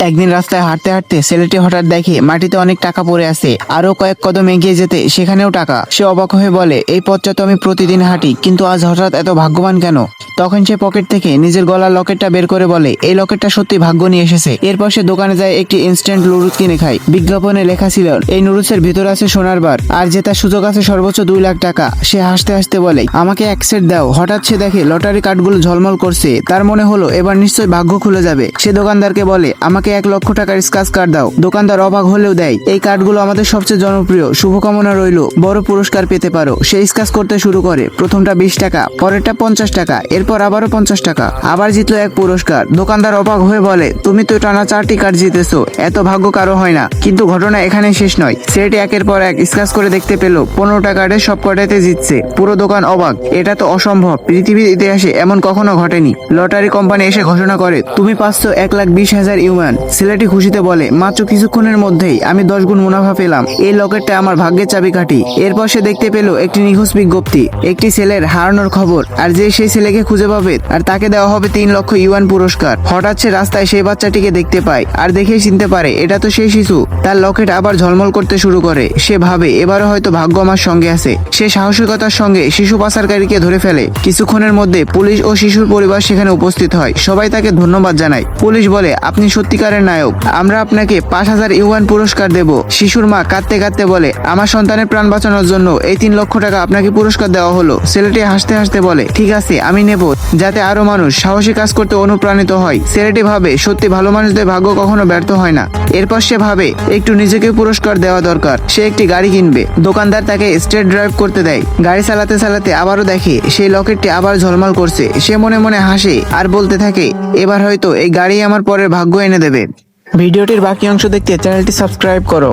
একদিন রাস্তায় হাঁটতে হাঁটতে ছেলেটি হঠাৎ দেখে মাটিতে অনেক টাকা পড়ে আছে। আরো কয়েক কদম এগিয়ে যেতে সেখানেও টাকা। সে অবাক হয়ে বলে, এই পথটা তো আমি প্রতিদিন হাঁটি, কিন্তু আজ হঠাৎ এত ভাগ্যবান কেন? তখন সে পকেট থেকে নিজের গলার লকেটটা বের করে বলে, এই লকেটটা সত্যি ভাগ্য নিয়ে এসেছে। এরপর সে দোকানে যায় একটি ইনস্ট্যান্ট নুডলস কিনে খায়। বিজ্ঞাপনে লেখা ছিল, এই নুডলসের ভিতরে আছে সোনার বার, আর জেতার সুযোগ আছে সর্বোচ্চ 2 লাখ টাকা। সে হাসতে হাসতে বলে, আমাকে এক সেট দাও। হঠাৎ সে দেখে লটারি কার্ডগুলো ঝলমল করছে। তার মনে হলো এবার নিশ্চয়ই ভাগ্য খুলে যাবে। সে দোকানদারকে বলে, আমাকে 1 লক্ষ টাকার স্ক্র্যাচ কার্ড দাও। দোকানদার অবাক হলেও দেয়। এই কার্ডগুলো আমাদের সবচেয়ে জনপ্রিয়, শুভকামনা রইল, বড় পুরস্কার পেতে পারো। সে স্ক্র্যাচ করতে শুরু করে। প্রথমটা 20 টাকা, পরেরটা 50 টাকা, এরপর আবারও 50 টাকা। আবার জিতলো 1 পুরস্কার। দোকানদার অবাক হয়ে বলে, তুমি তো টানা 4টি কার্ড জিতেছো, এত ভাগ্য কারো হয় না। কিন্তু ঘটনা এখানেই শেষ নয়। ছেলেটি একের পর এক স্ক্র্যাচ করে দেখতে পেল 15টা কার্ডে সব কটাতে জিতছে। পুরো দোকান অবাক। এটা তো অসম্ভব, পৃথিবীর ইতিহাসে এমন কখনো ঘটেনি। লটারি কোম্পানি এসে ঘোষণা করে, তুমি পাচ্ছ 1,20,000 ইউয়ান। ছেলেটি খুশিতে বলে, মাত্র কিছুক্ষণের মধ্যেই আমি 10 গুণ মুনাফা পেলাম। এই লকেটটা আমার ভাগ্যের চাবিকাঠি। এরপর সে দেখতে পেল একটি নিখোঁজ বিজ্ঞপ্তি, একটি ছেলের হারানোর খবর, আর যে সেই ছেলেকে খুঁজে পাবে আর তাকে দেওয়া হবে 3 লক্ষ ইউয়ান পুরস্কার। হঠাৎ সে রাস্তায় সেই বাচ্চাটিকে দেখতে পায়, আর দেখেই চিনতে পারে এটা তো সেই শিশু। তার লকেট আবার ঝলমল করতে শুরু করে। সে ভাবে, এবারও হয়তো ভাগ্য আমার সঙ্গে আছে। সে সাহসিকতার সঙ্গে শিশু পাচারকারীকে ধরে ফেলে। কিছুক্ষণের মধ্যে পুলিশ ও শিশুর পরিবার সেখানে উপস্থিত হয়। সবাই তাকে ধন্যবাদ জানায়। পুলিশ বলে, আপনি সত্যিকারের নায়ক, আমরা আপনাকে 5,000 ইউয়ান পুরস্কার দেব। শিশুর মা কাঁদতে কাঁদতে বলে, আমার সন্তানের প্রাণ বাঁচানোর জন্য এই 3 লক্ষ টাকা আপনাকে পুরস্কার দেওয়া হলো। ছেলেটি হাসতে হাসতে বলে, ঠিক আছে, আমি নেব, যাতে আরো মানুষ সাহসী কাজ করতে অনুপ্রাণিত হয়। ছেলেটি ভাবে, সত্যি ভালো মানুষদের ভাগ্য কখনো ব্যর্থ হয় না। এরপর সে ভাবে, একটু নিজেকে পুরস্কার দেওয়া দরকার। সে একটি গাড়ি কিনবে। দোকানদার তাকে স্ট্রেট ড্রাইভ করতে দেয়। গাড়ি চালাতে চালাতে আবারও দেখে সেই লকেটটি আবার ঝলমল করছে। সে মনে মনে হাসে আর বলতে থাকে, এবার হয়তো এই গাড়ি আমার পরের ভাগ্য এনে দেবে। ভিডিওটির বাকি অংশ দেখতে চ্যানেলটি সাবস্ক্রাইব করো।